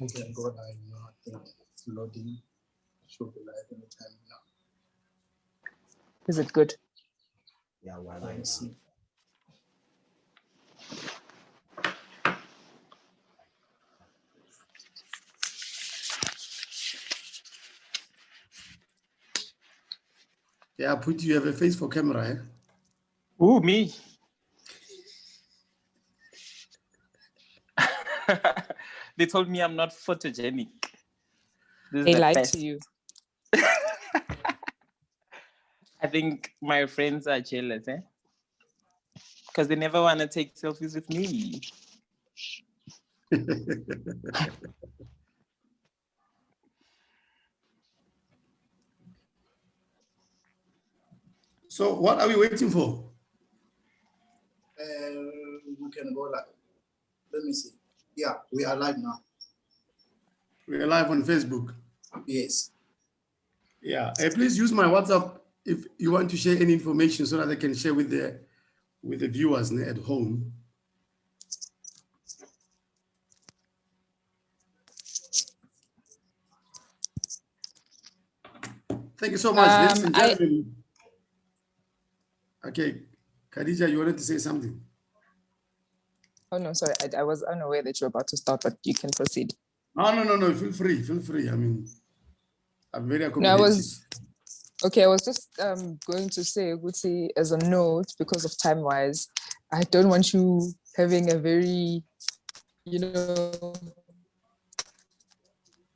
We can go live now. I think it's loading. Should be live anytime now. Is it good? Yeah, well, Let me see. Yeah, put you have a face for camera, eh? Ooh, me. They told me I'm not photogenic. They lied to you. I think my friends are jealous, eh? Because they never want to take selfies with me. So what are we waiting for? We can go live. Let me see. Yeah, we are live now. We are live on Facebook. Yes. Yeah. Please use my WhatsApp if you want to share any information so that I can share with the viewers at home. Thank you so much, ladies and gentlemen. Okay, Khadija, you wanted to say something? Oh, no, sorry. I was unaware that you're about to start, but you can proceed. No. Feel free. Feel free. I mean, I'm very accommodating. No, I was just going to say, Guti, as a note, because of time-wise, I don't want you having a very,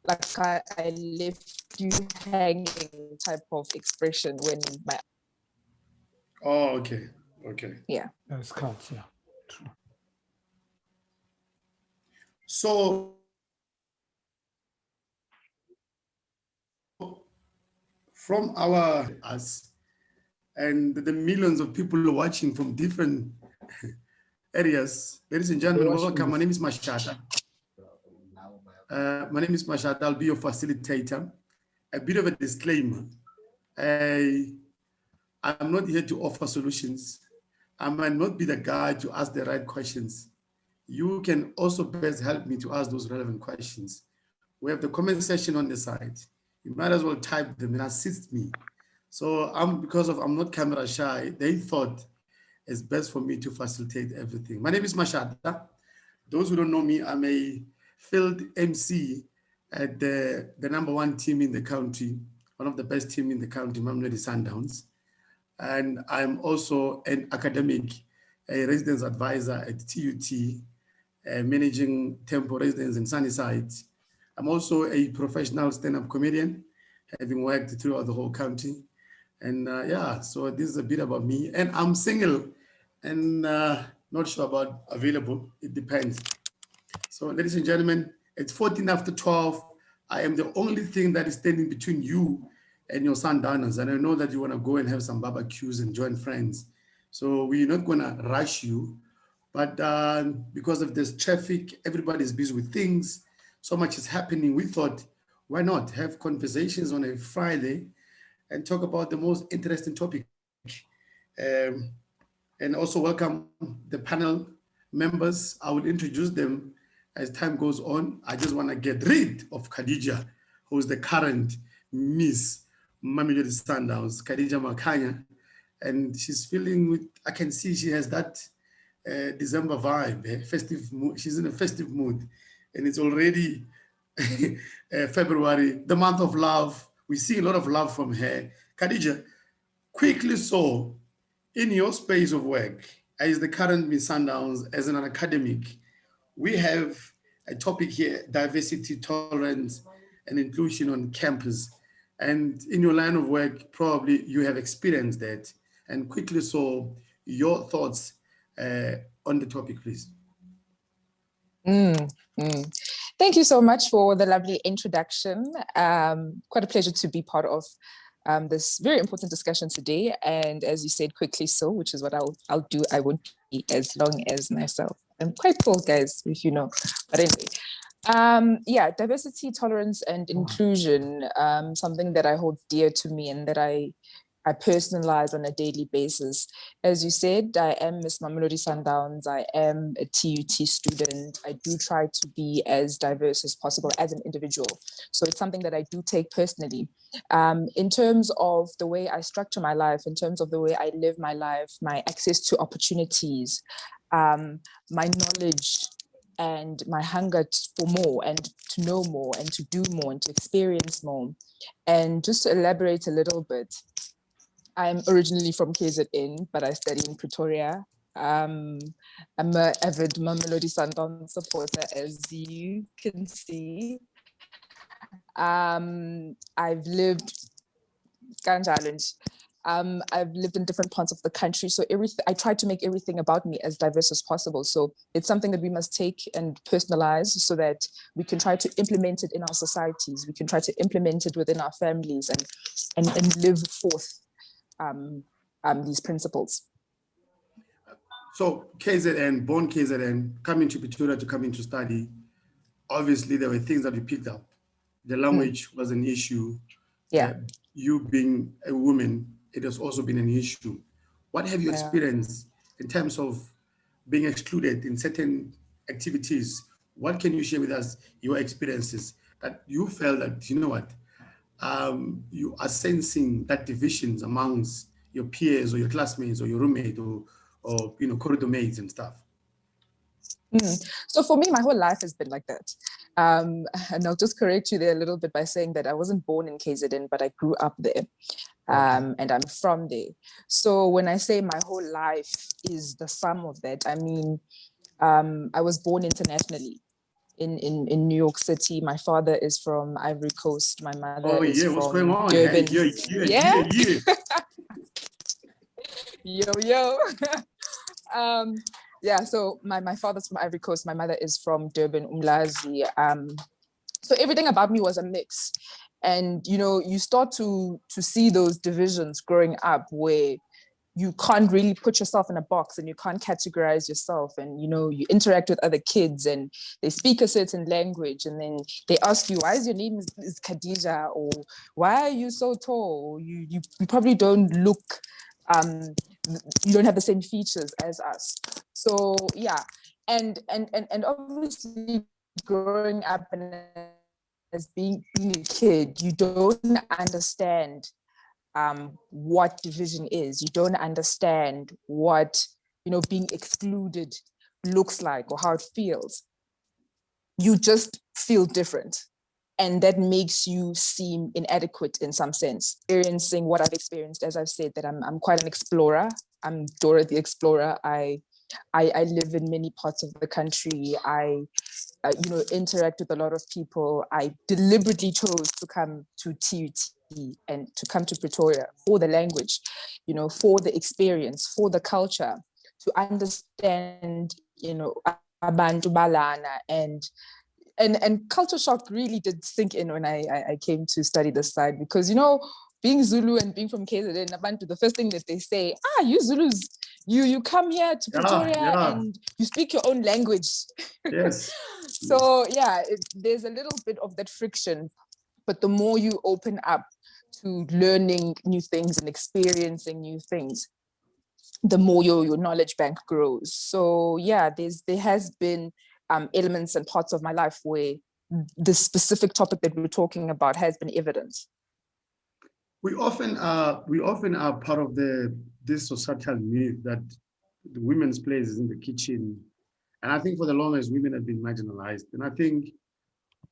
like I left you hanging type of expression when my... Oh, okay. Yeah. That's cut, yeah. True. So, from us and the millions of people watching from different areas, ladies and gentlemen, welcome. My name is Mashata. I'll be your facilitator. A bit of a disclaimer. I'm not here to offer solutions. I might not be the guy to ask the right questions. You can also best help me to ask those relevant questions. We have the comment section on the side. You might as well type them and assist me. So because I'm not camera shy, they thought it's best for me to facilitate everything. My name is Mashata. Those who don't know me, I'm a field MC at the #1 team in the country, one of the best team in the country, Mamelodi Sundowns. And I'm also an academic, a residence advisor at TUT, managing Tempo Residence in Sunnyside. I'm also a professional stand-up comedian, having worked throughout the whole country. And yeah, so this is a bit about me. And I'm single and not sure about available. It depends. So ladies and gentlemen, it's 14 after 12. I am the only thing that is standing between you and your sundowners. And I know that you want to go and have some barbecues and join friends. So we're not going to rush you. But because of this traffic, everybody's busy with things. So much is happening. We thought, why not have conversations on a Friday and talk about the most interesting topic. And also welcome the panel members. I will introduce them as time goes on. I just want to get rid of Khadija, who's the current Miss Mamelodi Sundowns, Khadija Makanya. And she's feeling with, I can see she has that December vibe, festive mood. She's in a festive mood. And it's already February, the month of love. We see a lot of love from her. Khadija, quickly so, in your space of work, as the current Miss Sundowns, as an academic, we have a topic here, diversity, tolerance, and inclusion on campus. And in your line of work, probably you have experienced that. And quickly so, your thoughts on the topic, please. Thank you so much for the lovely introduction. Quite a pleasure to be part of this very important discussion today. And as you said, quickly so, which is what I'll do. I won't be as long as myself. I'm quite tall, guys, if you know. But anyway, yeah, diversity, tolerance, and inclusion, something that I hold dear to me and that I I personalize on a daily basis. As you said, I am Miss Mamelodi Sundowns. I am a TUT student. I do try to be as diverse as possible as an individual. So it's something that I do take personally. In terms of the way I structure my life, in terms of the way I live my life, my access to opportunities, my knowledge, and my hunger for more and to know more and to do more and to experience more. And just to elaborate a little bit, I'm originally from KZN, but I study in Pretoria. I'm an avid Mamelodi Sundowns supporter, as you can see. I've lived I've lived in different parts of the country. So I try to make everything about me as diverse as possible. So it's something that we must take and personalize so that we can try to implement it in our societies. We can try to implement it within our families and live forth these principles. So KZN, born KZN, coming to Pretoria to come in to study, obviously there were things that we picked up. The language was an issue. Yeah. You being a woman, it has also been an issue. What have you experienced in terms of being excluded in certain activities? What can you share with us, your experiences that you felt that, you know what, you are sensing that divisions amongst your peers or your classmates or your roommate or you know, corridor mates and stuff? So for me, my whole life has been like that. And I'll just correct you there a little bit by saying that I wasn't born in KZN, but I grew up there. And I'm from there. So when I say my whole life is the sum of that, I mean, I was born internationally in New York City. My father is from Ivory Coast. My mother is what's from going on? Durban. Hey, Yo. So my father's from Ivory Coast. My mother is from Durban, Umlazi. So everything about me was a mix. And, you know, you start to see those divisions growing up where you can't really put yourself in a box and you can't categorize yourself. And, you know, you interact with other kids and they speak a certain language and then they ask you, why is your name is Khadija? Or why are you so tall? You probably don't look, you don't have the same features as us. So yeah, and obviously growing up and as being a kid, you don't understand what division is. You don't understand what, you know, being excluded looks like or how it feels. You just feel different. And that makes you seem inadequate in some sense. Experiencing what I've experienced, as I've said, that I'm quite an explorer. I'm Dora the Explorer. I live in many parts of the country. I interact with a lot of people. I deliberately chose to come to TUT and to come to Pretoria for the language, you know, for the experience, for the culture, to understand, you know, abantu balana and culture shock really did sink in when I came to study this side, because, you know, being Zulu and being from KZN, Abantu, the first thing that they say, you Zulus, you come here to Pretoria and you speak your own language. Yes. So yeah, there's a little bit of that friction, but the more you open up to learning new things and experiencing new things, the more your knowledge bank grows. So yeah, there has been elements and parts of my life where the specific topic that we're talking about has been evident. We often are part of this societal myth that the women's place is in the kitchen. And I think for the longest, women have been marginalized. And I think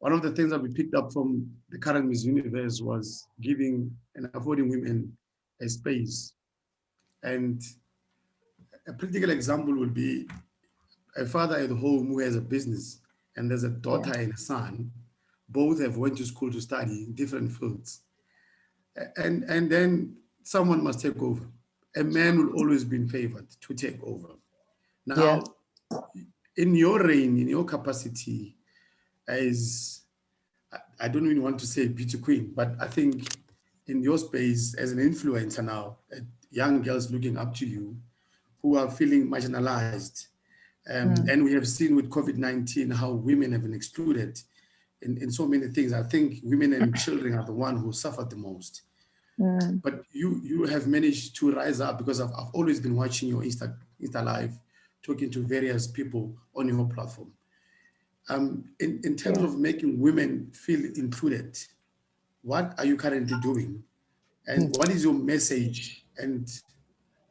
one of the things that we picked up from the current Miss Universe was giving and affording women a space. And a practical example would be a father at home who has a business and there's a daughter and a son. Both have went to school to study in different fields. And then someone must take over. A man will always be in favored to take over. Now, in your reign, in your capacity as, I don't even want to say beauty queen, but I think in your space as an influencer now, young girls looking up to you who are feeling marginalized. And we have seen with COVID-19 how women have been excluded in so many things. I think women and children are the ones who suffered the most. But you have managed to rise up because I've always been watching your Insta Live, talking to various people on your platform. In terms of making women feel included, what are you currently doing? And what is your message? And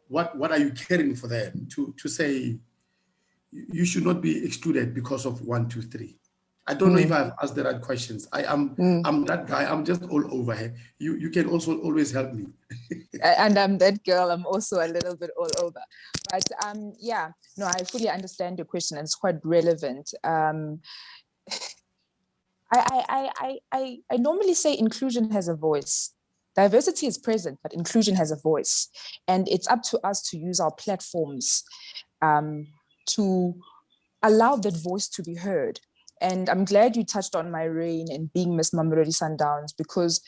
what are you caring for them to say you should not be excluded because of 1, 2, 3? I don't know if I've asked the right questions. I'm that guy. I'm just all over here. You can also always help me. And I'm that girl. I'm also a little bit all over. But yeah, no, I fully understand your question, and it's quite relevant. I normally say inclusion has a voice. Diversity is present, but inclusion has a voice. And it's up to us to use our platforms to allow that voice to be heard. And I'm glad you touched on my reign and being Miss Mamelodi Sundowns, because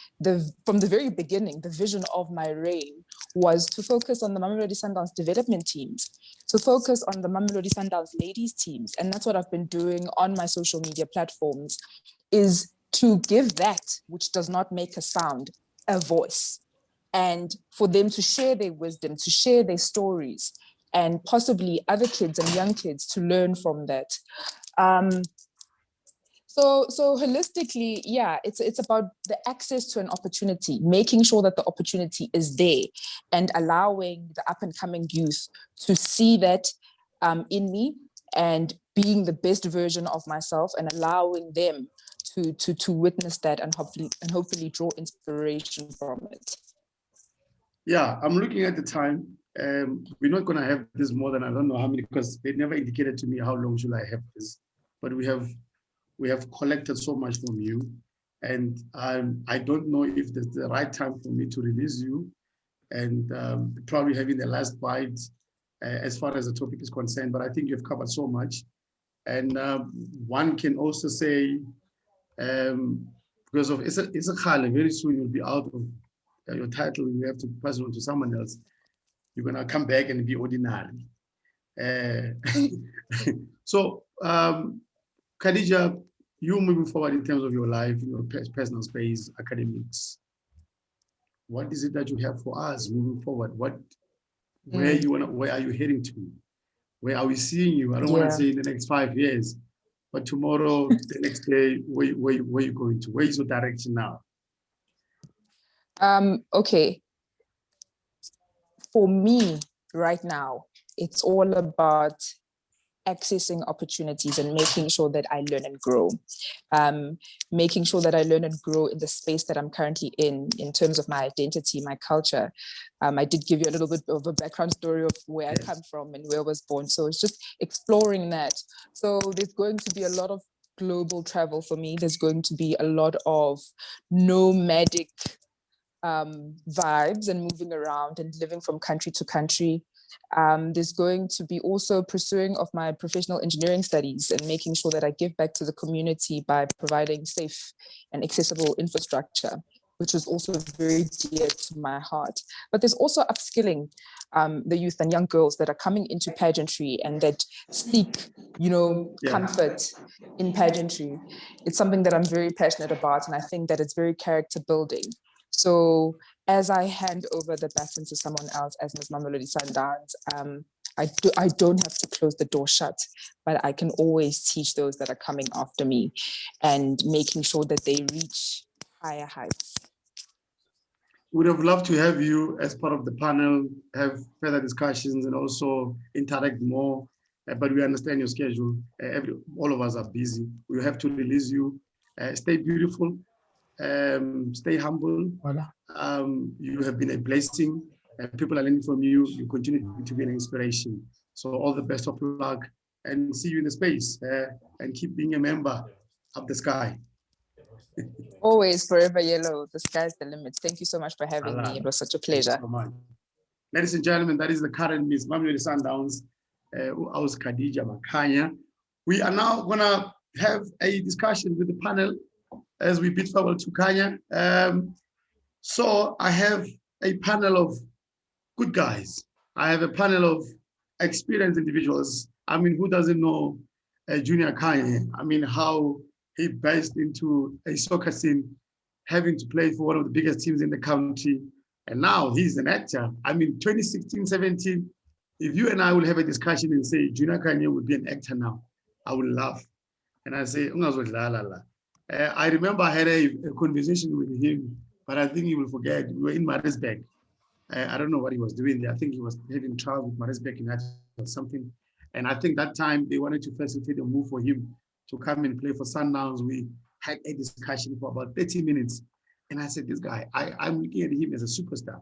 from the very beginning, the vision of my reign was to focus on the Mamelodi Sundowns development teams, to focus on the Mamelodi Sundowns ladies teams. And that's what I've been doing on my social media platforms, is to give that which does not make a sound a voice, and for them to share their wisdom, to share their stories, and possibly other kids and young kids to learn from that. So holistically, yeah, it's about the access to an opportunity, making sure that the opportunity is there, and allowing the up and coming youth to see that in me, and being the best version of myself, and allowing them to witness that, and hopefully draw inspiration from it. Yeah, I'm looking at the time. We're not going to have this more than I don't know how many, because they never indicated to me how long should I have this. But we have collected so much from you, and I don't know if this is the right time for me to release you, and probably having the last bite as far as the topic is concerned. But I think you've covered so much, and one can also say, because of it's a khale, very soon you'll be out of your title. You have to pass it on to someone else. You're gonna come back and be ordinary. So, Khadija, you moving forward in terms of your life, your personal space, academics. What is it that you have for us moving forward? Where are you heading to? Where are we seeing you? I don't want to say in the next 5 years, but tomorrow, the next day, where are you going to? Where is your direction now? Okay. For me right now, it's all about accessing opportunities and making sure that I learn and grow. Making sure that I learn and grow in the space that I'm currently in terms of my identity, my culture. I did give you a little bit of a background story of where I come from and where I was born. So it's just exploring that. So there's going to be a lot of global travel for me. There's going to be a lot of nomadic vibes and moving around and living from country to country. There's going to be also pursuing of my professional engineering studies and making sure that I give back to the community by providing safe and accessible infrastructure, which is also very dear to my heart. But there's also upskilling the youth and young girls that are coming into pageantry and that seek, comfort in pageantry. It's something that I'm very passionate about, and I think that it's very character building. So as I hand over the baton to someone else as Ms. Mamelodi Sundowns, I don't have to close the door shut, but I can always teach those that are coming after me and making sure that they reach higher heights. Would have loved to have you as part of the panel, have further discussions and also interact more, but we understand your schedule. All of us are busy. We have to release you. Stay beautiful. Stay humble. You have been a blessing. People are learning from you. You continue to be an inspiration. So all the best of luck, and see you in the space, and keep being a member of the sky. Always forever yellow. The sky's the limit. Thank you so much for having me. It was such a pleasure. Thank you so much. Ladies and gentlemen, that is the current Miss Mamelodi Sundowns, I was Khadija Makanya. We are now gonna have a discussion with the panel as we bid forward to Kanya. So I have a panel of good guys. I have a panel of experienced individuals. I mean, who doesn't know Junior Kanye? I mean, how he burst into a soccer scene, having to play for one of the biggest teams in the country, And now he's an actor. I mean, 2016, 17, if you and I will have a discussion and say, Junior Kanye would be an actor now, I will laugh. And I say, I remember I had a conversation with him, but I think he will forget. We were in Marisburg. I don't know what he was doing there. I think he was having trouble with Marisburg United or something. And I think that time they wanted to facilitate a move for him to come and play for Sundowns. We had a discussion for about 30 minutes. And I said, this guy, I'm looking at him as a superstar,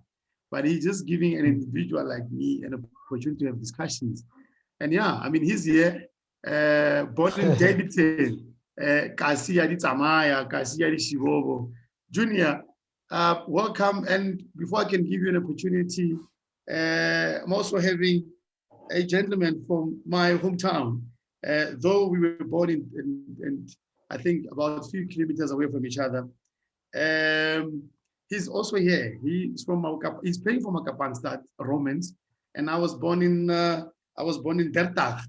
but he's just giving an individual like me an opportunity to have discussions. And yeah, I mean, he's here, born in Davidson, Kasia di Tamaya, Kasia di Shivovo. Junior, welcome. And before I can give you an opportunity, I'm also having a gentleman from my hometown, though we were born in I think about a few kilometers away from each other. He's also here. He's playing for Makapanstad Romans, and I was born in Dertag.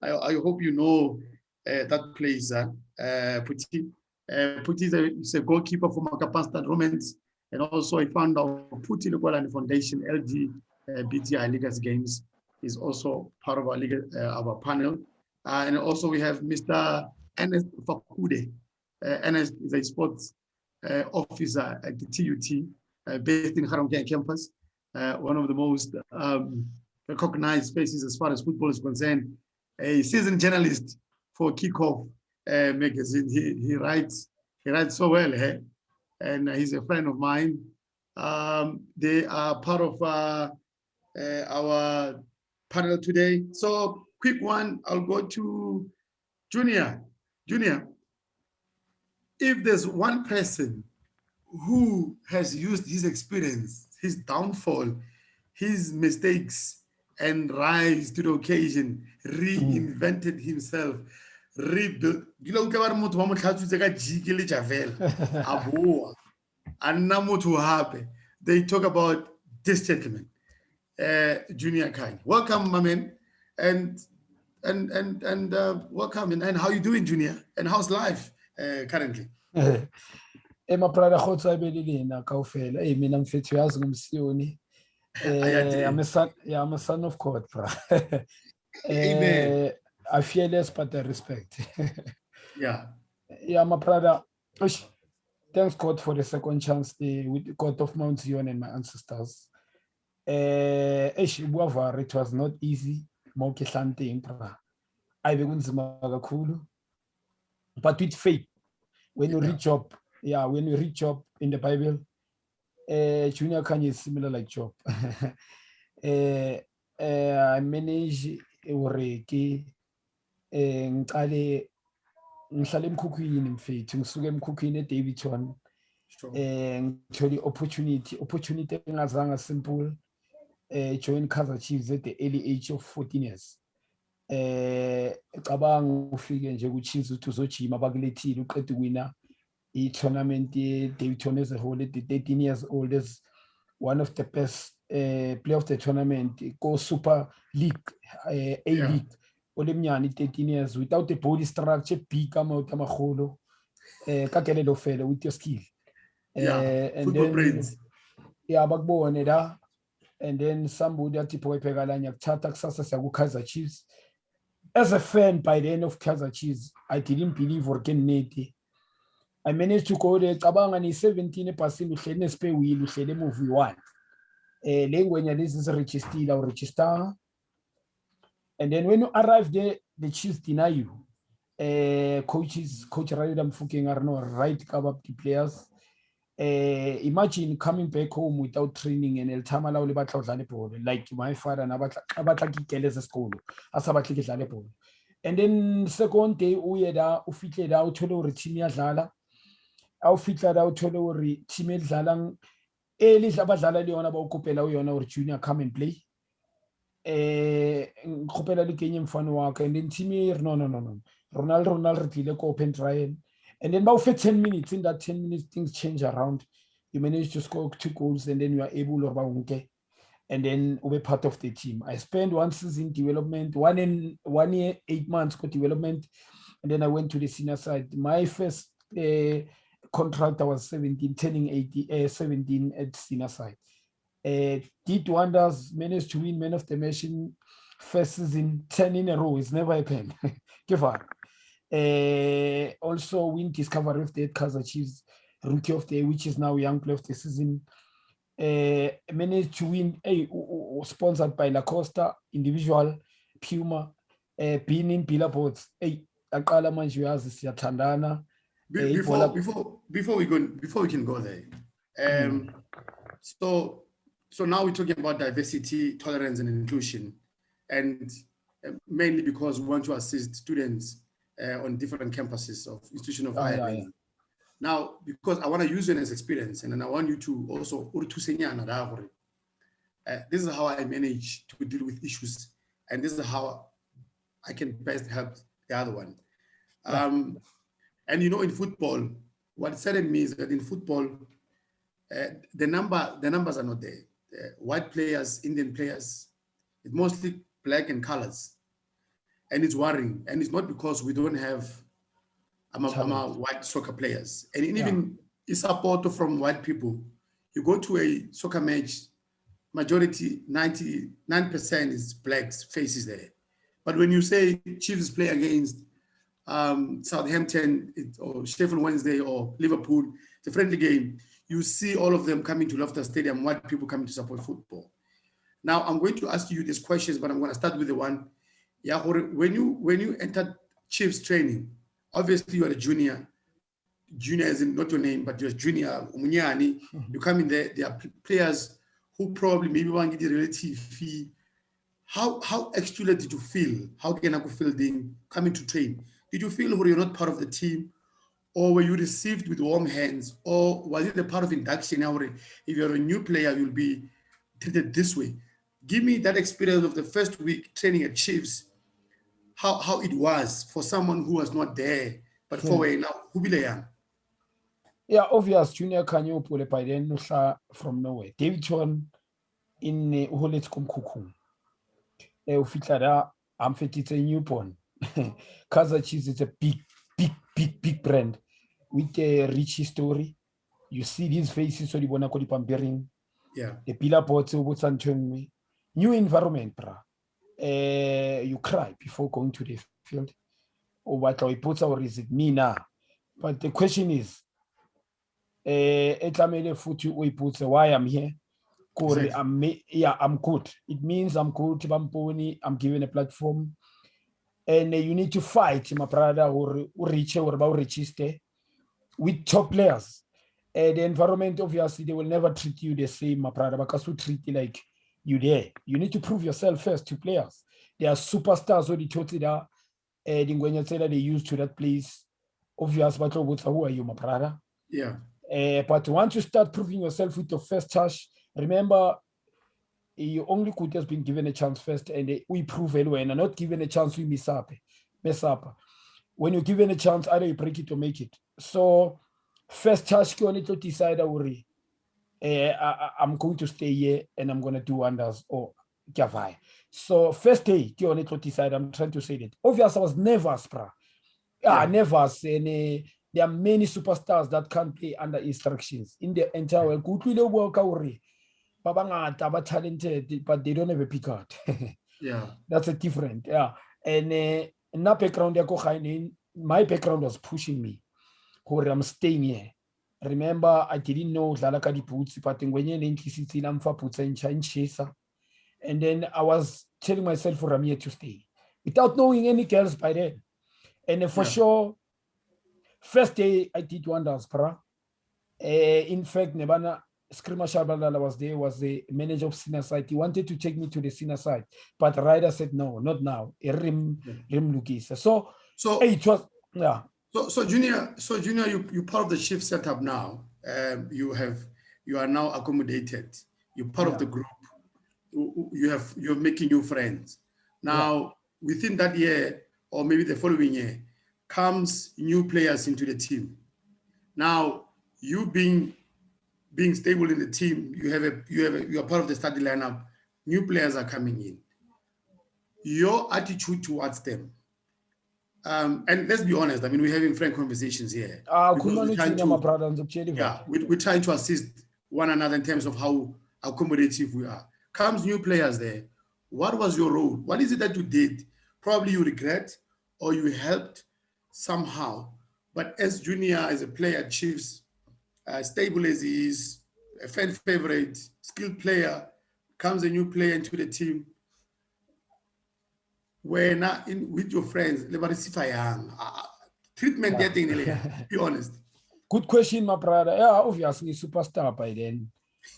I hope you know that place, Puti. Puti is a goalkeeper for Makapanstad Romans, and also I found out Puti Lukwalani Foundation LGBTI Legacy Games is also part of our panel, and also we have Mr. Ernest Fakude. Ernest is a sports officer at the TUT, based in Haramkeng campus, one of the most recognized faces as far as football is concerned, a seasoned journalist for Kickoff magazine. He writes so well, and he's a friend of mine. They are part of our panel today. So quick one, I'll go to Junior. Junior, if there's one person who has used his experience, his downfall, his mistakes, and rise to the occasion, reinvented himself, rebuilt, they talk about this gentleman, Junior Kanye. Welcome, my man, and welcome. And how you doing, Junior? And how's life currently? Emaprada khotsa belilina kaufela mina mfethu yazi ngumsiyoni I'm a son of God, bra. Amen. I fear less but I respect. Yeah, my brother. Thanks God for the second chance with the God of Mount Zion and my ancestors. It was not easy. But with faith, when you reach up, in the Bible, Junior Kanye is similar like Job. I manage already. Ngihlale emkhukhwini mfethu ngisuke emkhukhwini eDavidson ngithole opportunity engazange simple join Kaizer Chiefs at the early age of 14 years. Cabanga ufike nje ku Chiefs uthi uzojima bakulethile uqeda uwina i-tournament ye-Davidson as a whole at 13 years old as one of the best player of the tournament, go Super League, A-League. 13 years without the body structure, big amount of maholo, with your skill. And then brains. And then somebody at Kaizer Chiefs. As a fan, by the end of Kaizer Chiefs, I didn't believe or can need. I managed to go there. 17% we movie one. Language is register. And then when you arrive there, the Chiefs deny you. Coach Rayuda Mfuking Arno right cover up the players. Imagine coming back home without training and El Tamala like my father and Abatlaki Keles school. Asabatli. And then second day, we had ufitted out to Chimia Zala. Our fitted out to Chimel Zalang. Elis Abazala Leona Bokupela or Junior come and play. And then Timmy, no. Ronaldo open trial. And then about 10 minutes, in that 10 minutes, things change around. You manage to score 2 goals, and then you are able to and then be part of the team. I spent 1 season development, 1 year, 8 months for development, and then I went to the senior side. My first contract, I was 17, turning 17 at senior side. Did wonders, managed to win man of the match in first season, 10 in a row. It's never happened. Give up. Also win discovery of the Kaizer Chiefs rookie of the year, which is now young player of the season. Managed to win sponsored by La Costa, individual, Puma, being in billboards. Aqala manje uyazi siyathandana. Before we can go there, so now we're talking about diversity, tolerance, and inclusion, and mainly because we want to assist students on different campuses of institution of higher learning. Now, because I want to use you as experience, and then I want you to also this is how I manage to deal with issues, and this is how I can best help the other one. And you know, in football, what saddened me is that in football, the numbers are not there. White players, Indian players, it's mostly black and colors, and it's worrying. And it's not because we don't have white soccer players, and even a support from white people. You go to a soccer match, majority 99% is blacks faces there. But when you say Chiefs play against Southampton or Sheffield Wednesday or Liverpool, it's a friendly game, you see all of them coming to Loftus Stadium, white people coming to support football. Now, I'm going to ask you these questions, but I'm going to start with the one. Yeah, when you entered Chiefs training, obviously you're a junior is not your name, but you're a junior, you come in there, there are players who probably maybe want to get a relative fee. How extra did you feel? How can I feel coming to train? Did you feel you're not part of the team? Or were you received with warm hands? Or was it a part of induction? If you're a new player, you'll be treated this way. Give me that experience of the first week training at Chiefs, how it was for someone who was not there, but for now, who be there? Yeah, obvious junior Kanyo Pole by then from nowhere. David Chon in Uholet Kumkukum. I'm it's a newborn. Kaizer Chiefs is a big brand with a rich history. You see these faces, so the Bonacoli Pampering, the pillar boards, new environment, you cry before going to the field. Or what I put or is it me now? But the question is, why I'm here. Exactly. I'm good. It means I'm good. I'm given a platform, and you need to fight, my brother, or reach or about register with top players. The environment, obviously, they will never treat you the same, my brother, because we treat you like you there. You need to prove yourself first to players. They are superstars. Or the Chotida, they use to that place. Obviously, but who are you, my brother? Yeah. But once you start proving yourself with your first touch, remember, you only could have been given a chance first, and we prove it when not given a chance, we mess up. When you're given a chance, either you break it or make it. So, first touch, you only to decide, I'm going to stay here and I'm going to do wonders. Or Gavai. So, first day, you only to decide, I'm trying to say that. Obviously, I was nervous, nervous. And there are many superstars that can't play under instructions in the entire world. Good work already. Babanga talented, but they don't have a pick out. Yeah, that's a different. Yeah, and in that background, my background was pushing me. Where I'm staying here. Remember, I didn't know Lalakadi Putsi, but when you're in Kisiti, I'm for Putsa in Chaser. And then I was telling myself I'm here to stay without knowing any girls by then. And for sure, first day I did wonders, in fact, Nebana Skrima Shabalala was there, was the manager of senior side. He wanted to take me to the senior side, but Ryder said no, not now. Rim Lukis. So it was So junior, you part of the shift setup now. You are now accommodated. You're part of the group. You're making new friends. Now within that year or maybe the following year comes new players into the team. Now you being stable in the team, you are part of the starting lineup. New players are coming in. Your attitude towards them, And let's be honest, I mean, we're having frank conversations here. Because khuluma we're trying nothina to- my brother ngizokutshela Yeah, ivati. we're trying to assist one another in terms of how accommodative we are. Comes new players there. What was your role? What is it that you did? Probably you regret or you helped somehow. But as junior, as a player, achieves stable as he is, a fan favorite, skilled player, comes a new player into the team. Where now in with your friends, treatment Yeah. thing, be honest. Good question, my brother. Yeah, obviously superstar by then.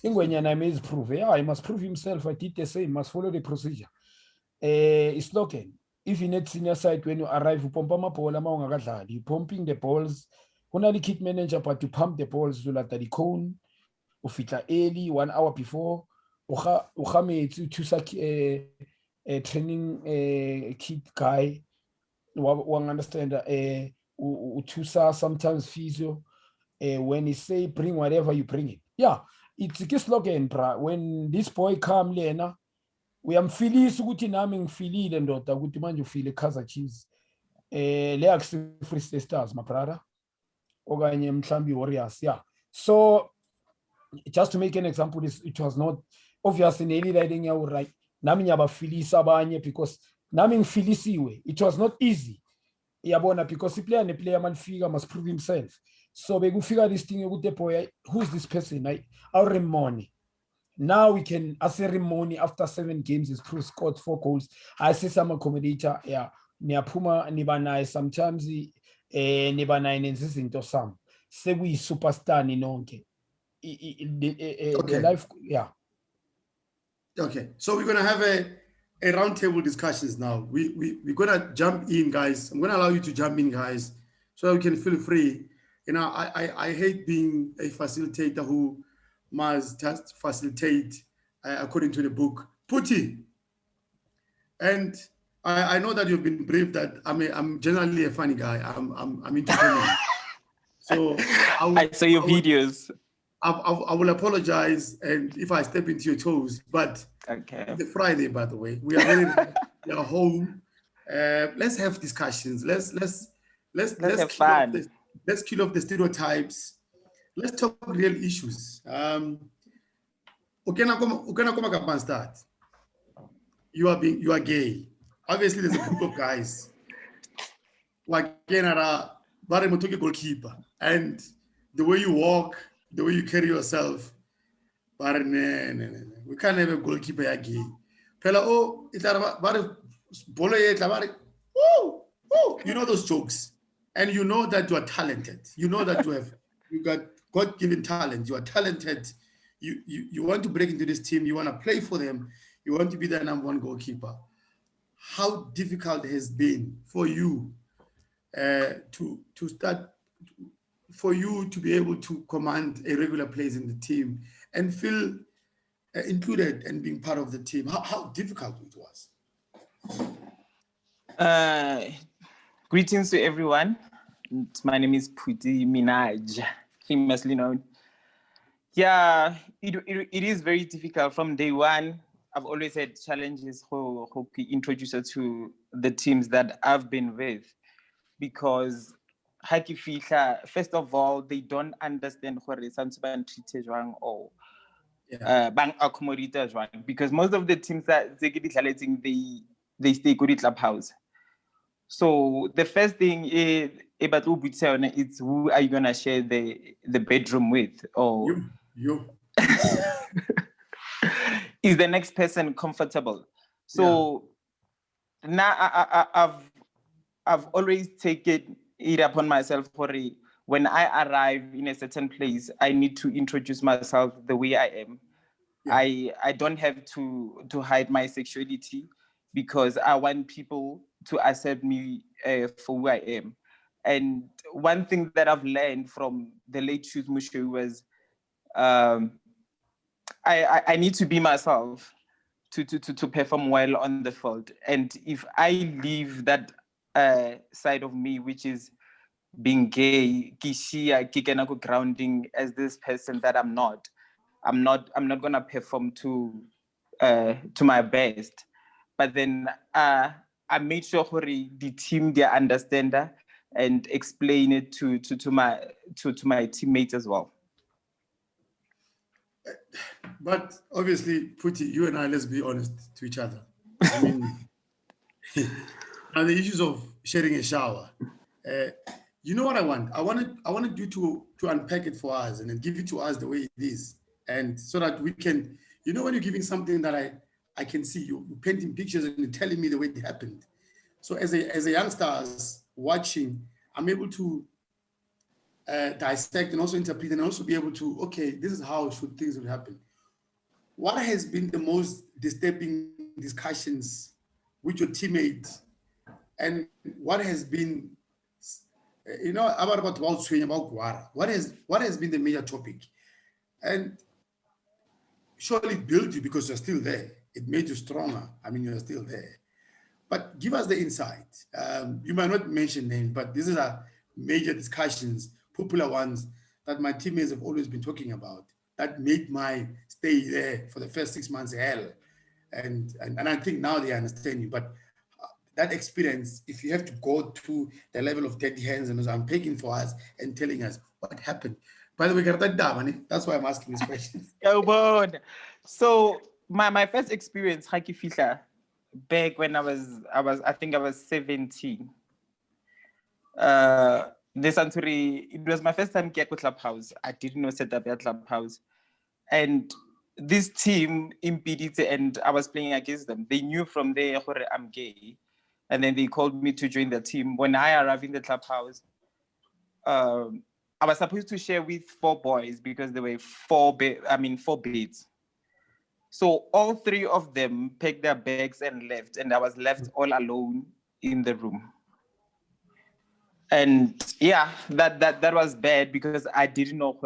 Ingwenyana must prove. Yeah, he must prove himself. I did the same. Must follow the procedure. It's looking. If you need senior side when you arrive, you pump you pumping the balls. When the kit manager, but you pump the balls to the cone. Ufika early 1 hour before. To training kid guy. One understand. Utusa sometimes physio. When he say bring whatever you bring it. Yeah, it's a slogan, bra. When this boy come lena, we am feliz ukuthi nami ngifilile ndoda ukuthi manje ufile Kaizer Chiefs. Le Free State Stars, my brother. Okanye mhlambi Warriors. Yeah. So just to make an example, it was not obviously neli riding ya right. Nami ngiyabafilisa abanye because nami ngifilisiwe. It was not easy. Yabona because the player man figure must prove himself. So we go figure this thing with the boy. Who's this person? Our money. Now we can assess money after 7 games. He's scored 4 goals. I see some accommodator. Yeah, Niapuma Nibanai sometimes Nibanai into some. Say we superstar Ninonke. The life, yeah. Okay, so we're gonna have a roundtable discussions now. We're gonna jump in, guys. I'm gonna allow you to jump in, guys, so you can feel free. You know, I hate being a facilitator who must just facilitate according to the book. Putti, and I know that you've been briefed that I'm generally a funny guy. I'm into comedy. So I saw your videos. I will apologize and if I step into your toes, but Okay. it's a Friday, by the way. We are very we are home. Let's have discussions. Let's have fun. Let's kill off the stereotypes. Let's talk real issues. Start. You are gay. Obviously, there's a group of guys. Goalkeeper, and the way you walk, the way you carry yourself, but we can't have a goalkeeper again. You know those jokes, and you know that you are talented. You know that you got God-given talent. You are talented. You want to break into this team. You want to play for them. You want to be the number 1 goalkeeper. How difficult it has been for you to start, for you to be able to command a regular place in the team and feel included and being part of the team? How difficult it was? Greetings to everyone. My name is Putti Minaj, famously known. Yeah, it is very difficult from day one. I've always had challenges who introduce her to the teams that I've been with, because first of all, they don't understand what is treated wrong or bang accommodate wrong, because most of the teams that they stay good at clubhouse. So the first thing is about it's who are you gonna share the bedroom with, or you. is the next person comfortable? So now I've always taken it upon myself for when I arrive in a certain place, I need to introduce myself the way I am. Yeah. I don't have to hide my sexuality, because I want people to accept me for who I am. And one thing that I've learned from the late Shoes Mushu was I need to be myself to perform well on the field. And if I leave that side of me, which is being gay, grounding as this person that I'm not gonna perform to my best. But then I made sure the team they understand that and explain it to my teammates as well. But obviously, Puti, you and I, let's be honest to each other. I mean, and the issues of sharing a shower. You know what I want? I wanted you to unpack it for us and then give it to us the way it is, and so that we can, you know, when you're giving something that I can see you painting pictures and you're telling me the way it happened. So as a youngster watching, I'm able to dissect and also interpret and also be able to, okay, this is how things would happen. What has been the most disturbing discussions with your teammates, and what has been, you know, about Gwara? What has been the major topic? And surely it built you because you're still there. It made you stronger. I mean, you're still there. But give us the insight. You might not mention names, but these are major discussions, popular ones that my teammates have always been talking about that made my stay there for the first 6 months hell. And I think now they understand you. But that experience, if you have to go to the level of dirty hands and unpacking for us and telling us what happened. By the way, that's why I'm asking this question. So my first experience, Haki Fisha, back when I think I was 17. It was my first time at Clubhouse. I didn't know set up a Clubhouse. And this team impeded, and I was playing against them. They knew from there I'm gay. And then they called me to join the team. When I arrived in the Clubhouse, I was supposed to share with 4 boys because there were 4 beds. So all 3 of them packed their bags and left, and I was left all alone in the room. And yeah, that was bad because I didn't know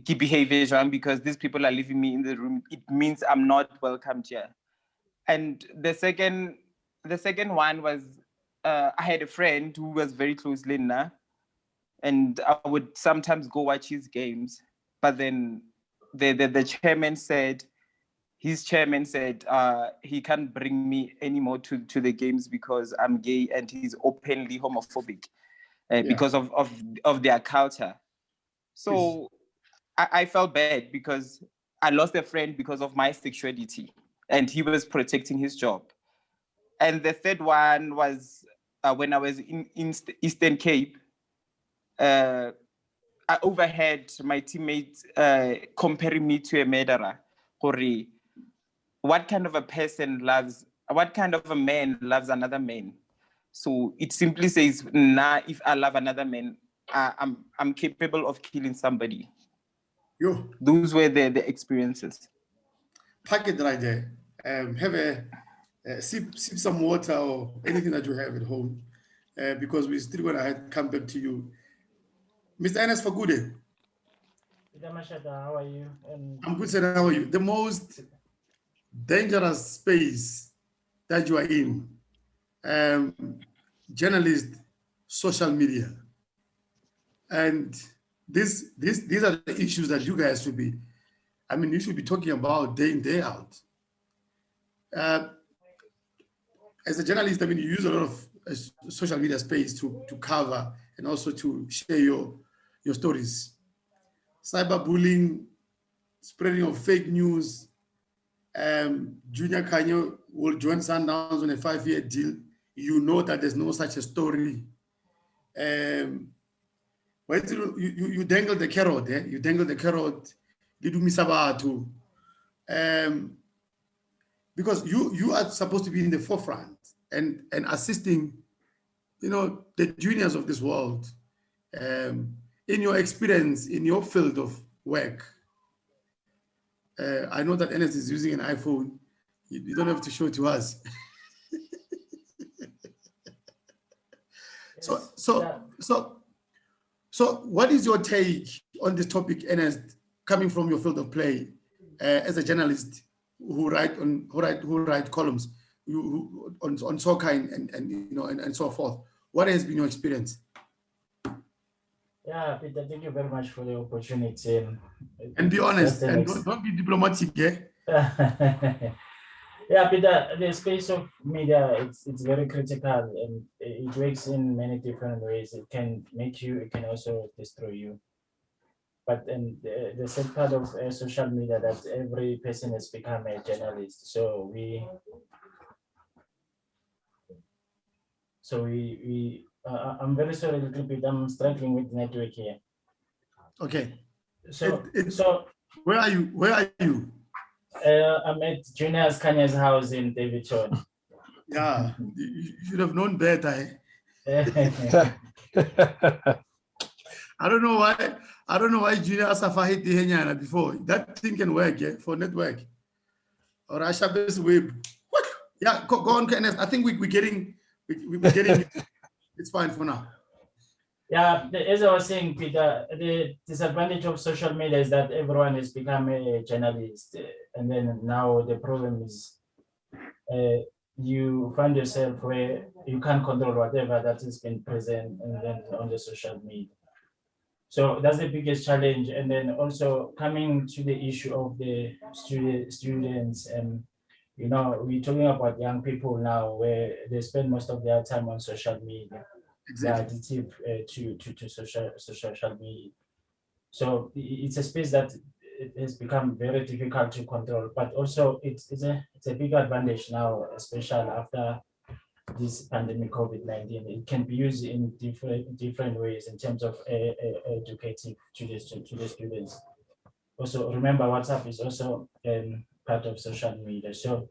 keep behavior because these people are leaving me in the room. It means I'm not welcomed here. And the second one was I had a friend who was very close, Linda, and I would sometimes go watch his games. But then the chairman said, he can't bring me anymore to the games because I'm gay, and he's openly homophobic because of their culture. So I felt bad because I lost a friend because of my sexuality, and he was protecting his job. And the third one was when I was in Eastern Cape. I overheard my teammates comparing me to a murderer. What kind of a man loves another man? So it simply says, if I love another man, I'm capable of killing somebody. Those were the experiences. Pack it right there. Have sip some water or anything that you have at home, because we're still going to come back to you. Mr. Ernest Fagude. How are you? I'm good, sir. How are you? The most dangerous space that you are in, journalist, social media, and these are the issues that you guys should be, you should be talking about day in, day out. As a journalist, you use a lot of social media space to cover and also to share your stories. Cyberbullying, spreading of fake news. Junior Kanyo will join Sundowns on a 5-year deal. You know that there's no such a story. You dangle the carrot, eh? You dangle the carrot. Because you are supposed to be in the forefront and assisting, the juniors of this world. In your experience, in your field of work, I know that Ernest is using an iPhone. You don't have to show it to us. So what is your take on this topic, Ernest, coming from your field of play, as a journalist who write columns on soccer and so forth? What has been your experience? Yeah, Peter, thank you very much for the opportunity. And be honest, and don't be diplomatic, eh? Yeah, but the space of media, it's very critical and it works in many different ways. It can make you, it can also destroy you. But the sad part of social media that every person has become a journalist. I'm very sorry, a little bit. I'm struggling with network here. Okay. So It's- Where are you? Where are you? I'm at Junior's Kanya's house in Davidson. Yeah, you should have known better. I don't know why. I don't know why Junior Asafa hit the Henyana before. That thing can work, yeah, for network. Or Ashabes web. What? Yeah, go on, Kenneth. I think we're getting it's fine for now. Yeah, as I was saying, Peter, the disadvantage of social media is that everyone has become a journalist. And then now the problem is you find yourself where you can't control whatever that has been present and then on the social media. So that's the biggest challenge. And then also coming to the issue of the students, and we're talking about young people now where they spend most of their time on social media. Exactly. They're addictive to social media. So it's a space that it has become very difficult to control, but also it's a big advantage now, especially after this pandemic COVID-19. It can be used in different ways in terms of educating to the students. Also, remember WhatsApp is also part of social media. So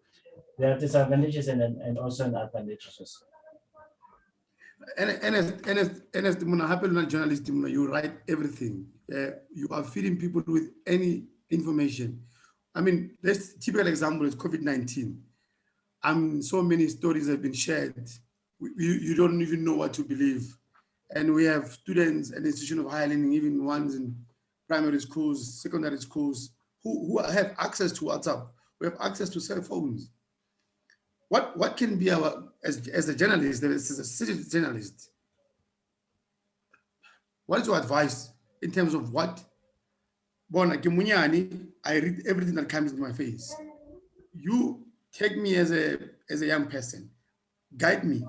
there are disadvantages and also advantages. And journalist, you write everything. You are feeding people with any information. I mean, this typical example is COVID-19. So many stories have been shared. You don't even know what to believe. And we have students at the institution of higher learning, even ones in primary schools, secondary schools, who have access to WhatsApp. We have access to cell phones. What can be our, as a journalist, as a citizen journalist, what is your advice in terms of what? I read everything that comes into my face. You take me as a young person, guide me,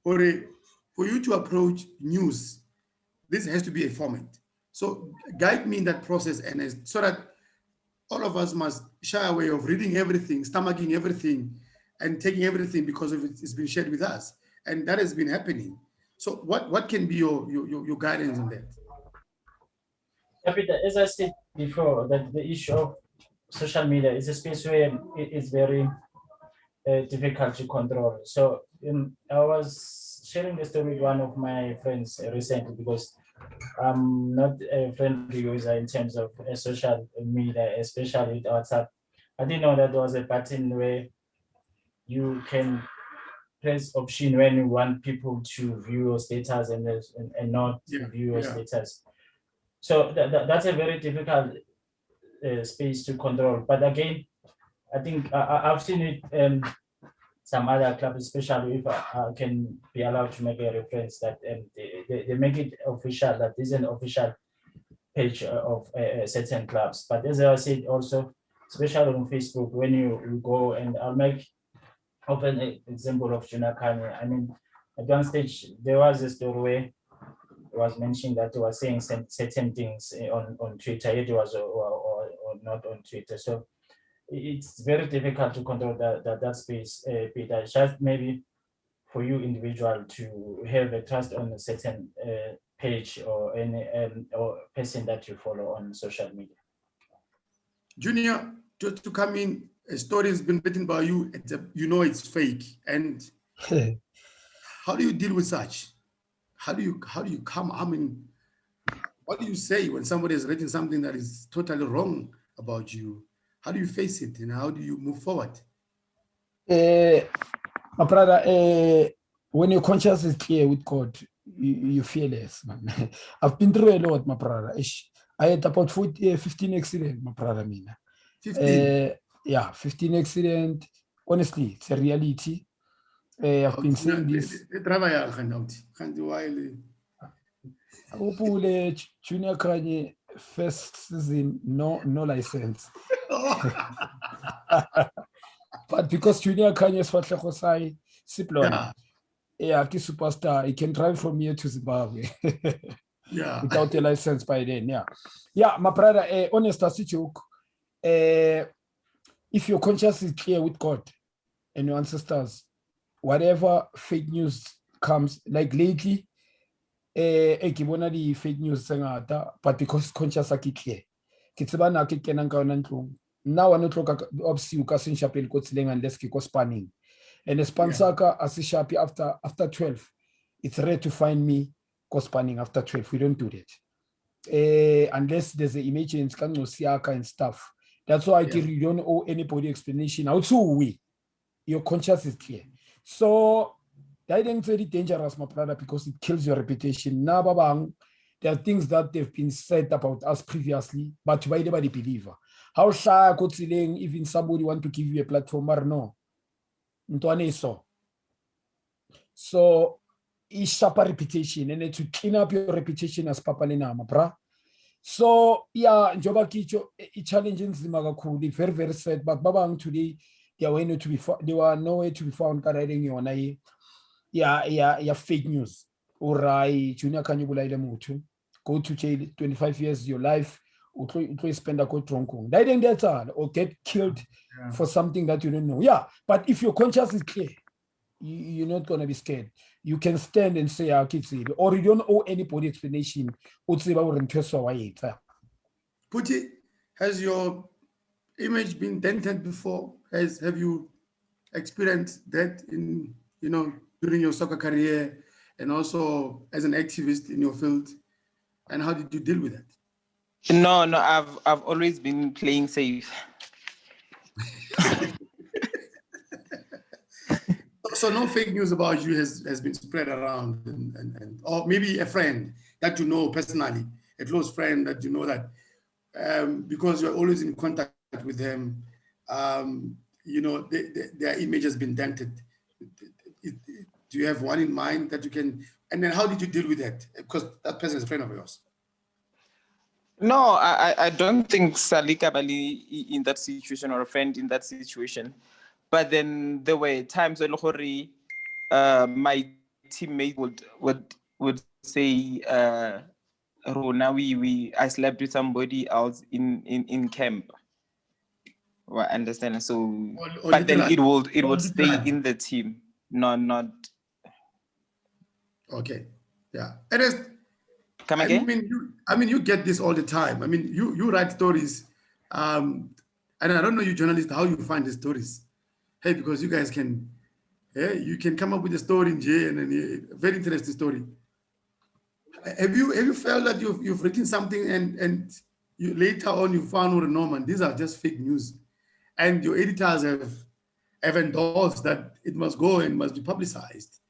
or for you to approach news, this has to be a format. So guide me in that process, and so that all of us must shy away of reading everything, stomaching everything, and taking everything because of it's been shared with us, and that has been happening. So what can be your guidance on that? Peter, as I said before, that the issue of social media is a space where it is very difficult to control. So I was sharing the story with one of my friends recently because I'm not a friendly user in terms of social media, especially with WhatsApp. I didn't know that there was a button where you can press option when you want people to view your status and not view your status. So that's a very difficult space to control. But again, I think I've seen it some other clubs, especially if I can be allowed to make a reference that they make it official, that is an official page of certain clubs. But as I said also, especially on Facebook, when you go, and I'll make open an example of Junior Kanye. I mean, at one stage, there was a story where it was mentioned that they were saying certain things on Twitter, yet it was or not on Twitter. So it's very difficult to control that space, Peter. Just maybe for you individual to have a trust on a certain page or any or person that you follow on social media. Junior, just to come in, a story has been written by you, it's fake. And how do you deal with such? How do you come? I mean, what do you say when somebody has written something that is totally wrong about you? How do you face it, and how do you move forward? My brother, when your conscience is clear with God, you fear less, man. I've been through a lot, my brother. I had about 15 accidents, my brother. 15. Yeah, 15 accidents. Honestly, it's a reality. I've been saying this. Junior Kanye, first season, no license. But because Junior Kanye's Fatlego Sai, Siplon, Yeah, yeah, superstar, he can drive from here to Zimbabwe yeah. without a license by then. Yeah. Yeah, my brother, honest as joke. If your conscience is clear with God and your ancestors, whatever fake news comes, like lately, the fake news but because conscious are clear. Kitsaba na ke kenang ka yona ntlong. Now I no tloka obsi ka sen chapel ko tsileng unless ke go spanning. And the sponsor ka as sharpie after 12. It's rare to find me go spanning after 12. We don't do that. Unless there's an emergency can no siaka and stuff. That's why you don't owe anybody explanation. Also, your conscience is clear. So that is very dangerous, my brother, because it kills your reputation. Now, babang, there are things that they've been said about us previously, but why nobody believe? How shy could even somebody want to give you a platform or no? So it's sharp reputation, and to clean up your reputation as Papa Lena, bra. So yeah, Njoba Kicho, challenging Zimagaku, very, very sad, but babang today, they were nowhere to be they were nowhere to be found carrying you on a fake news. Alright, Junior Kanyubula Mutu. Go to jail 25 years, your life, or spend a good tronco. Die then that's all, or get killed for something that you don't know. Yeah, but if your conscience is clear, you're not gonna be scared. You can stand and say, "I'll keep saying," or you don't owe anybody explanation. Puti, has your image been dented before? Have you experienced that in during your soccer career and also as an activist in your field? And how did you deal with that? No, I've always been playing safe. So no fake news about you has been spread around, and or maybe a friend that you know personally, a close friend that you know that because you're always in contact with them, their image has been dented. Do you have one in mind that you can? And then how did you deal with that? Because that person is a friend of yours. No, I don't think Salika Bali in that situation or a friend in that situation. But then there were times when my teammate would say, Rona, I slept with somebody else in camp. Well, understand? So but then it would stay in the team. Not okay. Yeah. And it's, come again? I mean, you get this all the time. I mean, you write stories, and I don't know you journalists how you find the stories. Hey, because you guys can, you can come up with a story in J and a very interesting story. Have you felt that you've written something and you later on you found or Norman, these are just fake news, and your editors have endorsed that it must go and must be publicized,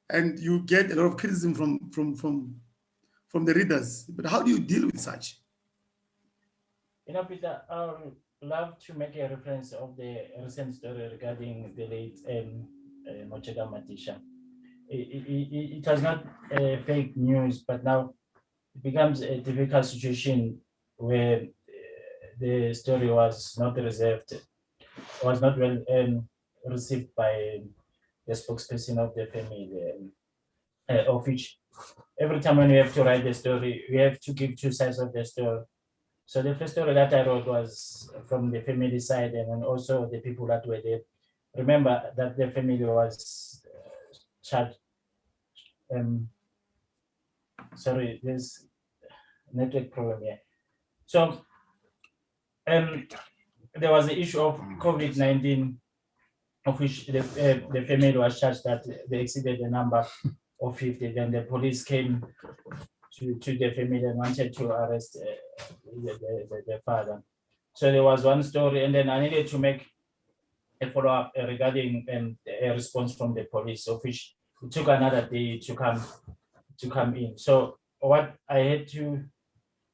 and you get a lot of criticism from the readers. But how do you deal with such? Peter, I would love to make a reference of the recent story regarding the late Mochega Matisha. It was not fake news, but now it becomes a difficult situation where the story was not reserved, was not well received by the spokesperson of the family, of which every time when we have to write the story, we have to give two sides of the story. So the first story that I wrote was from the family side, and then also the people that were there. Remember that the family was charged. Sorry, there's network problem here. So there was the issue of COVID-19, of which the family was charged that they exceeded the number of 50. Then the police came to the family and wanted to arrest the father. So there was one story, and then I needed to make a follow-up regarding a response from the police, of which it took another day to come in. So what I had to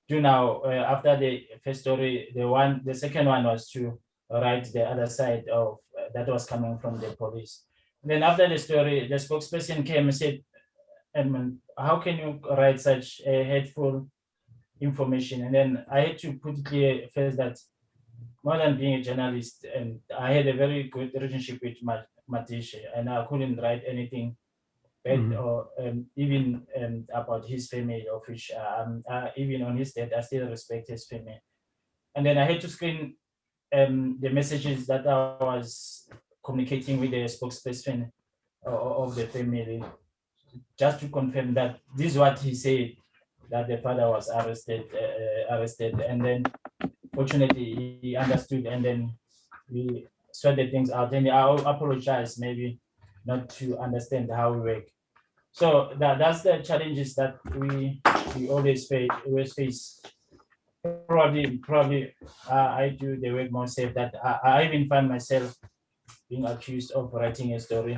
do now, after the first story, the second one was to write the other side of that was coming from the police. And then after the story, the spokesperson came and said, how can you write such a hateful information? And then I had to put it clear first that more than being a journalist, and I had a very good relationship with Matishe, and I couldn't write anything bad or even about his family, of which even on his death, I still respect his family. And then I had to screen the messages that I was communicating with the spokesperson of the family, just to confirm that this is what he said, that the father was arrested, and then fortunately he understood, and then we sorted things out. And I apologize, maybe not to understand how we work. So that's the challenges that we always face. Probably I do the work more safe, that I even find myself being accused of writing a story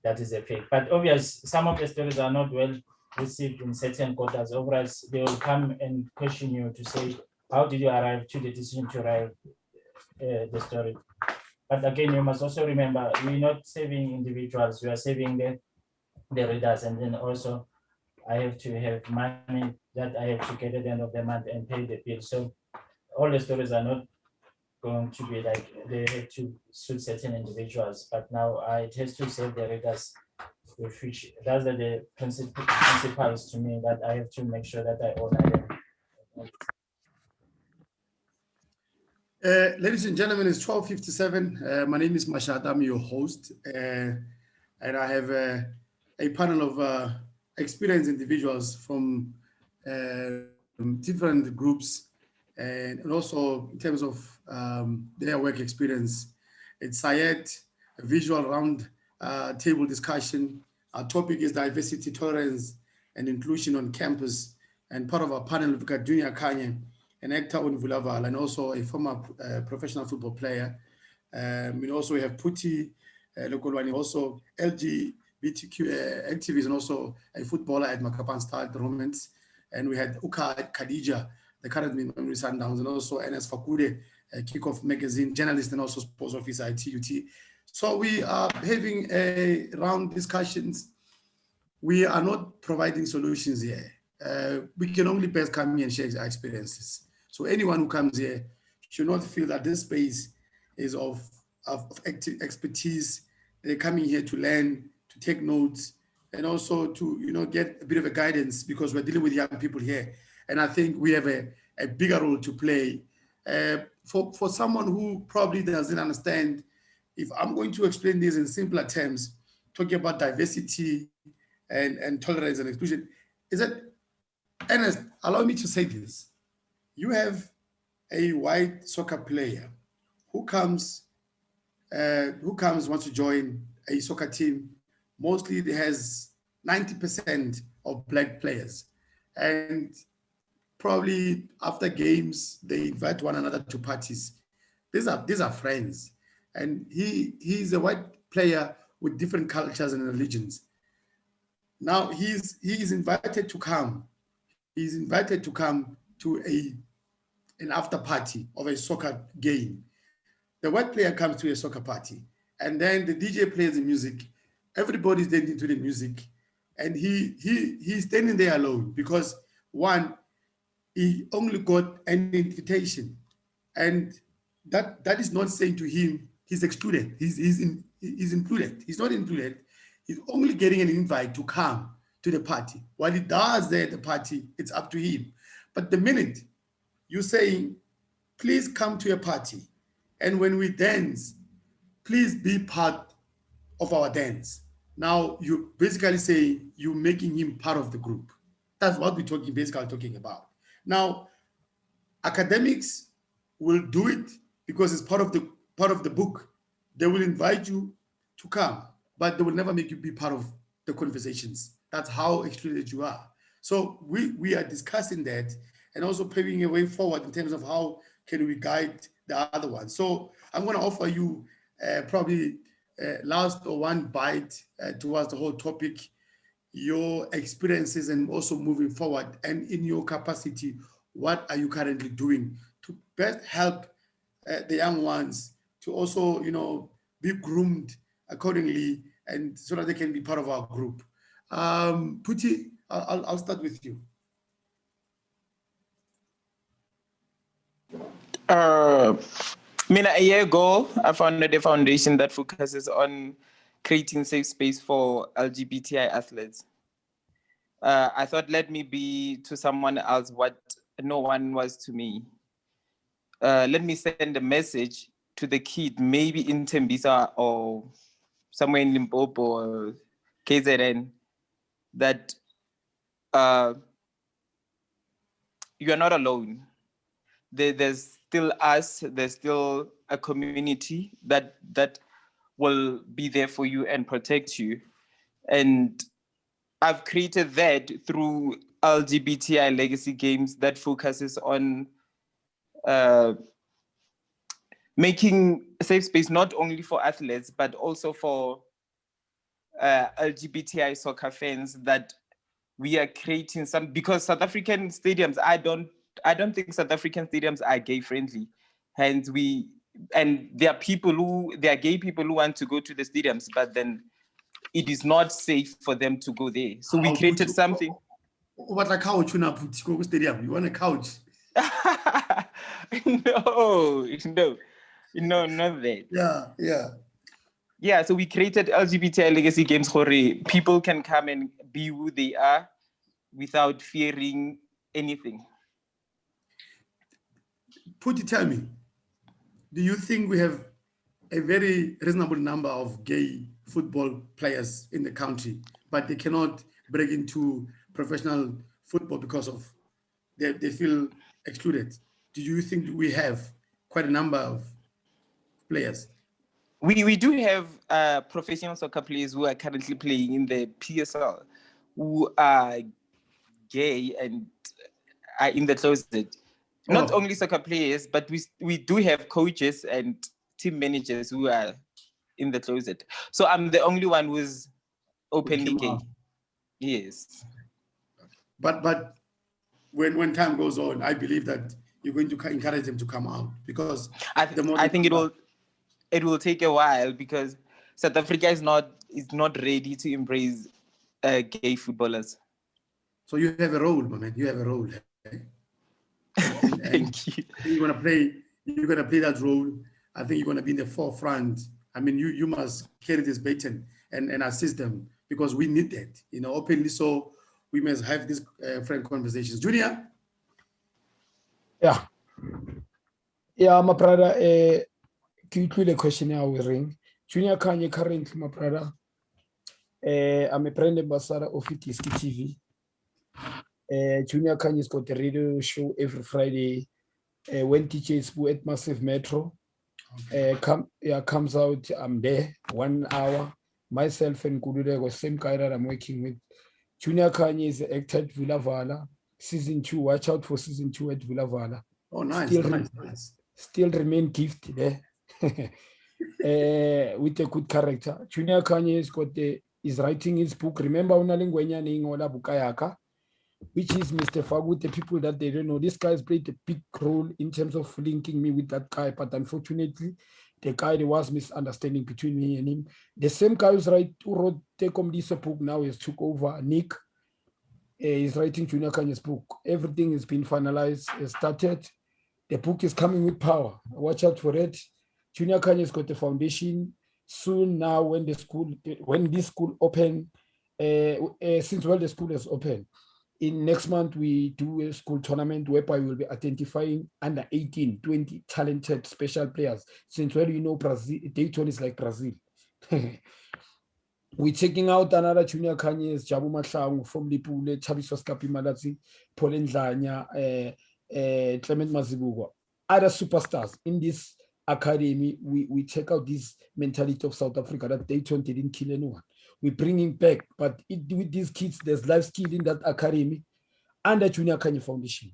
that is a fake. But obviously, some of the stories are not well received in certain quarters. Otherwise, they will come and question you to say, how did you arrive to the decision to write the story? But again, you must also remember, we're not saving individuals, we are saving the readers. And then also, I have to have money that I have to get at the end of the month and pay the bill. So all the stories are not going to be like they have to suit certain individuals, but now it has to save the readers, which that's the principles to me that I have to make sure that I honor them. Ladies and gentlemen, it's 12:57. My name is Mashad. I'm your host, and I have a panel of experienced individuals from different groups, and also in terms of their work experience. It's Syed, a visual round table discussion. Our topic is diversity, tolerance, and inclusion on campus. And part of our panel, we've got Junior Kanye, an actor on Vulaval, and also a former professional football player. We also have Puti Lokolwani, also LGBTQ activist, and also a footballer at Makapan Star Romans. And we had Uka Khadija, the current Memory Sundowns, and also NS Fakude, Kickoff Magazine journalist and also sports officer at TUT. So we are having a round discussions. We are not providing solutions here. We can only best come here and share our experiences. So anyone who comes here should not feel that this space is of expertise. They're coming here to learn, to take notes, and also to get a bit of a guidance, because we're dealing with young people here. And I think we have a bigger role to play. For someone who probably doesn't understand, if I'm going to explain this in simpler terms, talking about diversity and tolerance and inclusion, is that, Ernest, allow me to say this. You have a white soccer player who comes, wants to join a soccer team. Mostly it has 90% of black players. And probably after games, they invite one another to parties. These are friends. And he's a white player with different cultures and religions. Now he is invited to come. He's invited to come to an after party of a soccer game. The white player comes to a soccer party, and then the DJ plays the music. Everybody's dancing to the music, and he's standing there alone because, one, he only got an invitation, and that is not saying to him he's excluded. He's included. He's not included. He's only getting an invite to come to the party. What he does there at the party, it's up to him. But the minute you're saying, please come to a party, and when we dance, please be part of our dance. Now you basically say you're making him part of the group. That's what we're basically talking about. Now, academics will do it because it's part of the book. They will invite you to come, but they will never make you be part of the conversations. That's how excluded you are. So we are discussing that and also paving a way forward in terms of how can we guide the other one. So I'm going to offer you probably last or one bite towards the whole topic, your experiences and also moving forward, and in your capacity, what are you currently doing to best help the young ones to also, be groomed accordingly, and so that they can be part of our group. Puti, I'll start with you. A year ago, I founded a foundation that focuses on creating safe space for LGBTI athletes. I thought, let me be to someone else what no one was to me. Let me send a message to the kid, maybe in Tembisa or somewhere in Limpopo or KZN, that you are not alone. There's still us, there's still a community that will be there for you and protect you. And I've created that through LGBTI legacy games that focuses on making a safe space not only for athletes, but also for LGBTI soccer fans, that we are creating some, because South African stadiums, I don't think South African stadiums are gay friendly. Hence there are gay people who want to go to the stadiums, but then it is not safe for them to go there. So we created something. What a couch you go stadium? You want a couch? No, not that. Yeah. So we created LGBTI legacy games where people can come and be who they are without fearing anything. Puti, tell me, do you think we have a very reasonable number of gay football players in the country, but they cannot break into professional football because of they feel excluded? Do you think we have quite a number of players? We do have professional soccer players who are currently playing in the PSL who are gay and are in the closet. Not only soccer players, but we do have coaches and team managers who are in the closet. So I'm the only one who's openly gay. Yes. But when time goes on, I believe that you're going to encourage them to come out, because I think it will take a while, because South Africa is not ready to embrace gay footballers. So you have a role, my man. You have a role. Eh? And Thank you. You're gonna play that role. I think you're gonna be in the forefront. I mean, you must carry this baton and assist them, because we need that, openly. So we must have these frank conversations. Junior? Yeah, my brother, can you the question I will ring? Junior Kanye currently, my brother, I'm a brand ambassador of Itiski TV. Junior Kanye's got a radio show every Friday when teachers at Massive Metro. Comes out, I'm there 1 hour. Myself and Kudude was same guy that I'm working with. Junior Kanye is actor at Villa Vala. Season 2, watch out for season 2 at Villa Vala. Oh, nice, nice. Still remain gifted there. With a good character. Junior Kanye is writing his book. Remember Unalingwenya Ningola Bukayaka, which is Mr. Fagut. The people that they don't know, this guy's played a big role in terms of linking me with that guy. But unfortunately, the guy, there was misunderstanding between me and him. The same guy who wrote Take On This book now has took over. Nick is writing Junior Kanye's book. Everything has been finalized, has started. The book is coming with power. Watch out for it. Junior Kanye's got the foundation. Soon now, when this school open, since the school is open, in next month we do a school tournament whereby we'll be identifying under 18, 20 talented special players. Since Brazil, Dayton is like Brazil. We're taking out another Junior Kanye's Jabu Mahlangu from Lipule, Chabisos Kapi Malazi, Paul Ndlanya, Clement Mazibuko, other superstars in this academy. We take out this mentality of South Africa that Dayton didn't kill anyone. We bring him back, but with these kids, there's life skill in that academy and the Junior Kanye Foundation.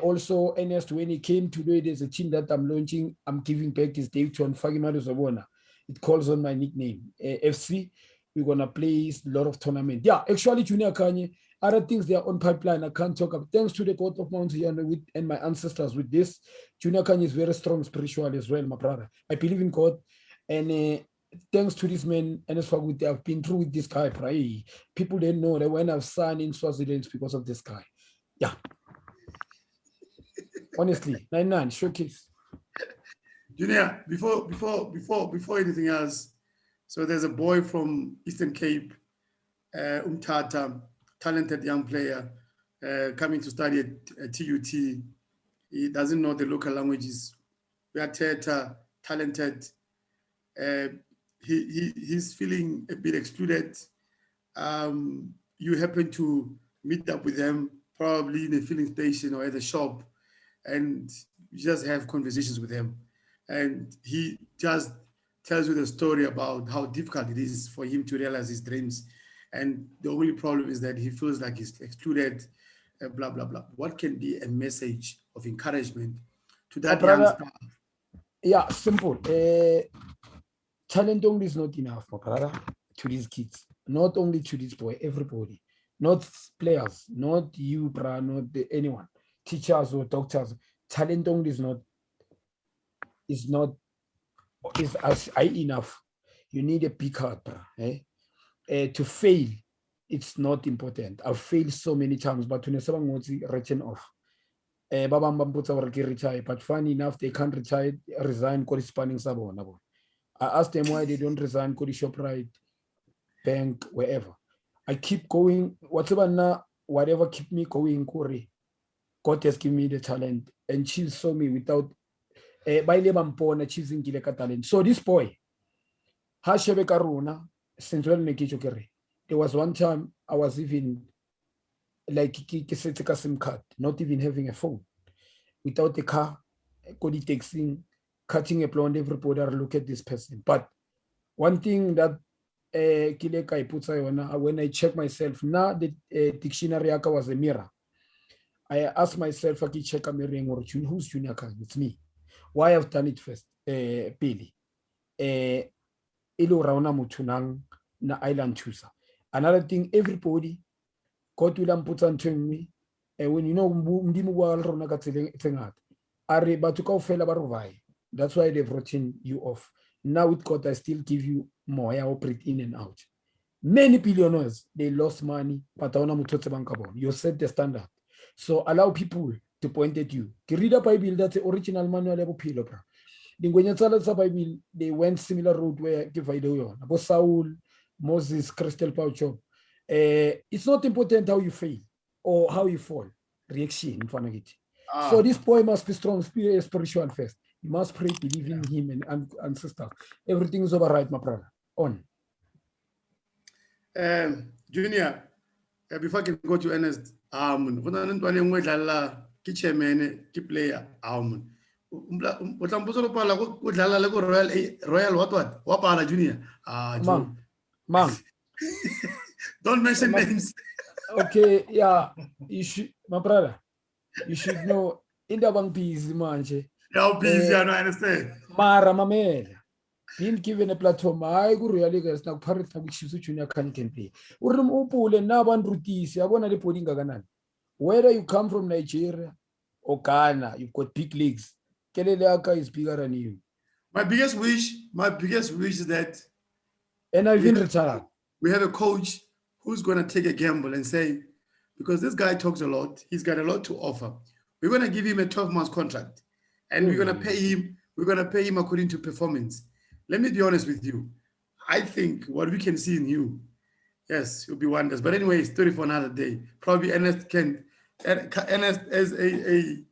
Also, Ernest, when he came today, there's a team that I'm launching. I'm giving back this Dayton Fagimado Zabona. It calls on my nickname, FC. We're gonna play a lot of tournament. Yeah, actually, Junior Kanye, other things they are on pipeline. I can't talk about. Thanks to the God of Mount and my ancestors with this. Junior Kanye is very strong spiritual as well, my brother. I believe in God, and thanks to this man, Ernest Fagut, I've been through with this guy. People didn't know that when I've signed in Swaziland because of this guy. Yeah. Honestly, 99 showcase. Junior, before anything else, so there's a boy from Eastern Cape, Umtata, talented young player, coming to study at TUT. He doesn't know the local languages. We are talented. He's feeling a bit excluded. You happen to meet up with them probably in a filling station or at the shop, and you just have conversations with him. And he just tells you the story about how difficult it is for him to realize his dreams. And the only problem is that he feels like he's excluded, blah, blah, blah. What can be a message of encouragement to that young brother, star? Yeah, simple. Talent only is not enough, my brother, to these kids. Not only to this boy, everybody. Not players, not you, bro, not anyone. Teachers or doctors. Talent only is as high enough. You need a big heart, bro. To fail, it's not important. I've failed so many times, but when someone wants written off. But funny enough, they can't resign corresponding sabona. I asked them why they don't resign Cody Shoprite, bank, wherever. I keep going, whatever keep me going, Corey. God has given me the talent, and she saw me without by lebam choosing talent. So this boy, Hashebe Karuna, since when there was one time I was even like a SIM card, not even having a phone, without a car, Cody texting, cutting a blonde, everybody look at this person. But one thing that when I check myself, now the dictionary was a mirror. I asked myself, I check a mirror, who's Junior Khan? It's me. Why I've done it first? Billy. Ilo rauna mutunang na island chooser. Another thing, everybody got to put on me. When you know mdimu wa rona ka tsengat. Are batuka fela barovai. That's why they've written you off. Now with God, I still give you more. I operate in and out. Many billionaires, they lost money, but you set the standard. So allow people to point at you. Read a Bible, that's the original manual of Bible. Bible, they went similar route where give idea. About Saul, Moses, Crystal Paucho. It's not important how you fail or how you fall. Reaction in front of it. So this boy must be strong, spiritual first. You must pray, believe in him and ancestors. Everything is all right, my brother. On. Junior, before I can go to Ernest, player, Royal what Junior? Mang. Don't mention names. Okay, yeah, you should, my brother, you should know in the bank piece, manche. Yeah, please, I understand. Mara mamela. Being given a platform, I go really guys now parrot which is junior can be. Urum upul and naban rutis, I want to put in Gaganan. Whether you come from Nigeria or Ghana, you've got big leagues. Keleleaka is bigger than you. My biggest wish is that, and I've been retired. We have a coach who's going to take a gamble and say, because this guy talks a lot, he's got a lot to offer. We're going to give him a 12-month contract, and we're going to pay him. We're going to pay him according to performance. Let me be honest with you. I think what we can see in you, yes, you'll be wonders. But anyway, story for another day. Probably Ernest as a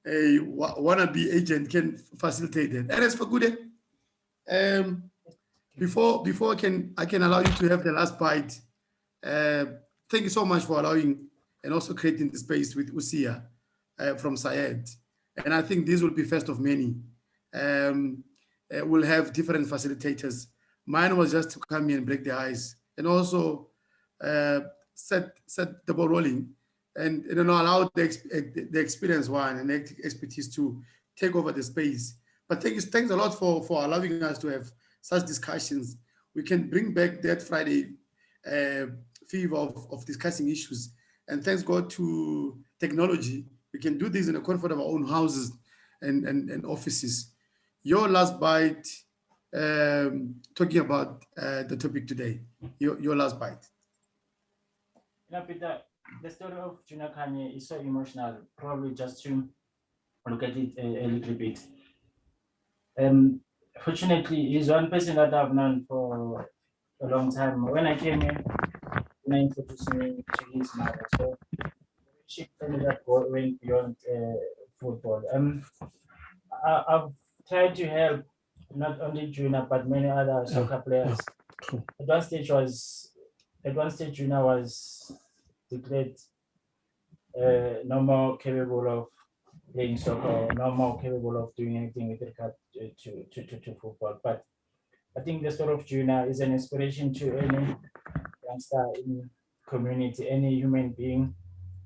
wannabe agent can facilitate it. Ernest for good. Before I can allow you to have the last bite. Thank you so much for allowing and also creating the space with Usia from Syed. And I think this will be first of many. We'll have different facilitators. Mine was just to come in and break the ice and also set the ball rolling and allow the experienced one and expertise to take over the space. But thanks a lot for allowing us to have such discussions. We can bring back that Friday fever of discussing issues. And thanks God to technology, we can do this in the comfort of our own houses and offices. Your last bite, talking about the topic today, your last bite. You know, Peter, the story of Junior Kanye is so emotional, probably just to look at it a little bit. Fortunately, he's one person that I've known for a long time. When I came in, he introduced me to his mother. So she told me that went beyond football. I've tried to help not only Junior but many other soccer players. True. At one stage Junior was declared no more capable of playing soccer, no more capable of doing anything with regard to football. But I think the story of Junior is an inspiration to any youngster in community, any human being,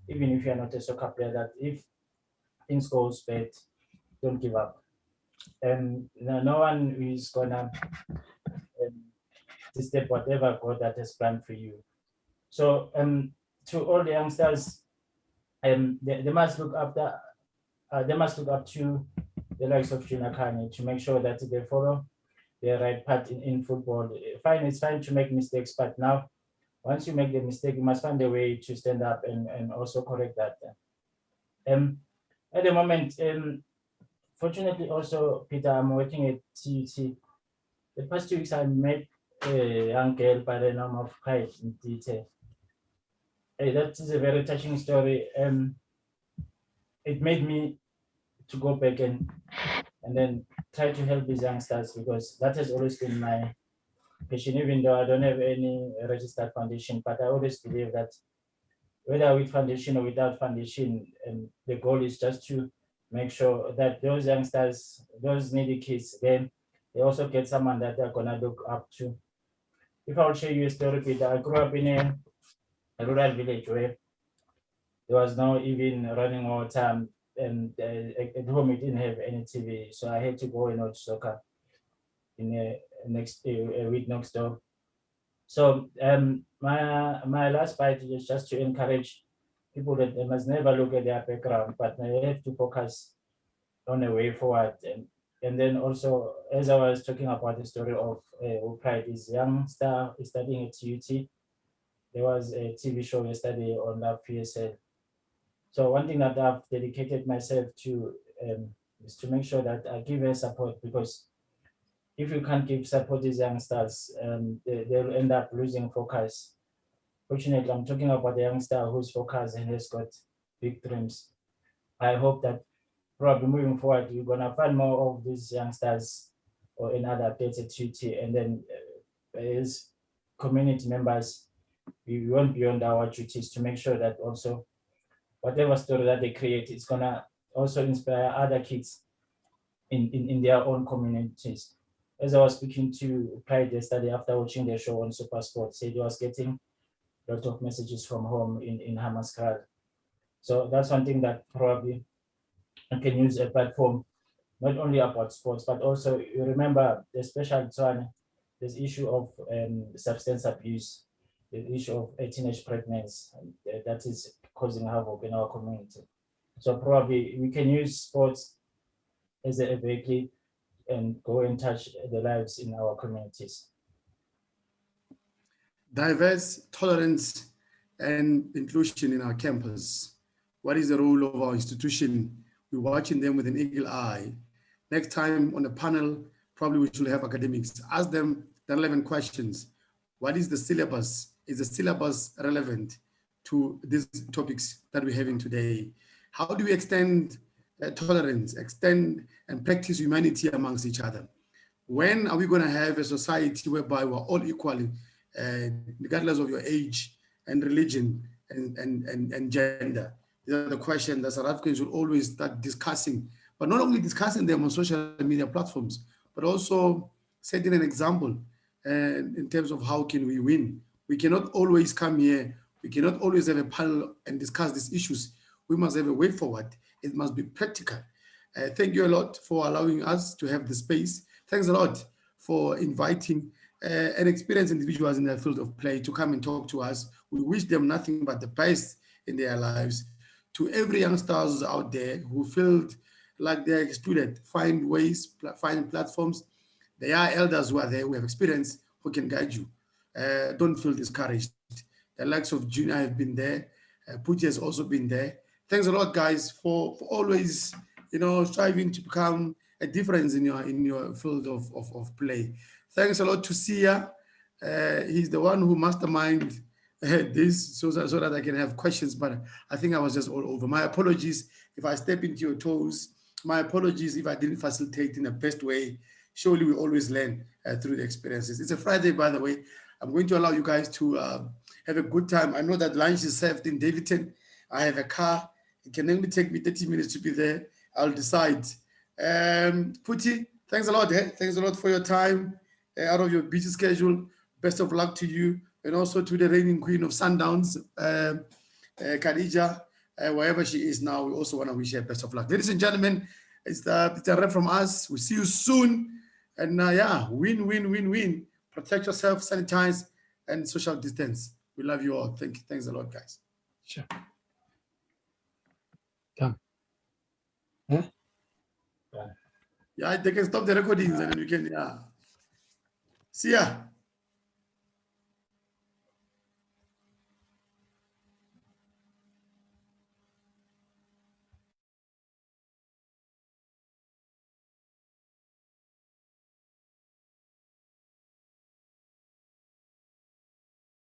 even if you're not a soccer player, that if things go bad, don't give up. And no one is gonna disturb whatever God that has planned for you. So to all the youngsters, they must look after. They must look up to the likes of Junior Kanye to make sure that they follow the right path in football. It's fine to make mistakes, but now once you make the mistake, you must find a way to stand up and also correct that. At the moment, fortunately also, Peter, I'm working at TUT. The past 2 weeks I met a young girl by the name of Pride in detail. That is a very touching story. It made me to go back and then try to help these youngsters, because that has always been my passion, even though I don't have any registered foundation. But I always believe that whether with foundation or without foundation, the goal is just to make sure that those youngsters, those needy kids, then they also get someone that they're gonna look up to. If I'll share you a story, Peter, I grew up in a rural village where there was no even running water, and at home we didn't have any TV, so I had to go and watch soccer in a week next door. So my last bite is just to encourage people that they must never look at their background, but they have to focus on a way forward. And then also, as I was talking about the story of Pride, this young star is studying at UT. There was a TV show yesterday on that PSL. So one thing that I've dedicated myself to is to make sure that I give her support, because if you can't give support these youngsters, they'll end up losing focus. Fortunately, I'm talking about the youngster who's focused and has got big dreams. I hope that probably moving forward, you're gonna find more of these youngsters or in other updates at UT, and then as community members, we went beyond our duties to make sure that also whatever story that they create is gonna also inspire other kids in their own communities. As I was speaking to Pride yesterday after watching the show on Super Sports, said he was getting a lot of messages from home in Hammanskraal. So that's one thing that probably I can use a platform, not only about sports, but also you remember the special one, this issue of substance abuse, the issue of teenage pregnancy that is causing havoc in our community. So probably we can use sports as a vehicle and go and touch the lives in our communities. Diverse, tolerance, and inclusion in our campus. What is the role of our institution? We're watching them with an eagle eye. Next time on the panel, probably we should have academics. Ask them the relevant questions. What is the syllabus? Is the syllabus relevant to these topics that we're having today? How do we extend tolerance, extend and practice humanity amongst each other? When are we going to have a society whereby we're all equal, regardless of your age and religion and gender? These are the questions that South Africans should always start discussing, but not only discussing them on social media platforms, but also setting an example in terms of how can we win. We cannot always come here. We cannot always have a panel and discuss these issues. We must have a way forward. It must be practical. Thank you a lot for allowing us to have the space. Thanks a lot for inviting an experienced individuals in their field of play to come and talk to us. We wish them nothing but the best in their lives. To every youngsters out there who feel like they're excluded, find ways, find platforms. There are elders who are there, who have experience, who can guide you. Don't feel discouraged. The likes of Junior have been there. Puji has also been there. Thanks a lot, guys, for always striving to become a difference in your field of play. Thanks a lot to Sia. He's the one who masterminded this so that I can have questions, but I think I was just all over. My apologies if I step into your toes. My apologies if I didn't facilitate in the best way. Surely we always learn through the experiences. It's a Friday, by the way. I'm going to allow you guys to have a good time. I know that lunch is served in Davidton. I have a car. It can only take me 30 minutes to be there. I'll decide. Puti, thanks a lot. Thanks a lot for your time out of your busy schedule. Best of luck to you, and also to the reigning queen of Sundowns, Khadija, wherever she is now. We also want to wish her best of luck. Ladies and gentlemen, it's a wrap from us. We'll see you soon. And win, win, win, win. Protect yourself, sanitize, and social distance. We love you all. Thanks a lot, guys. Sure. Done. Huh? Yeah, they can stop the recordings and then we can, See ya.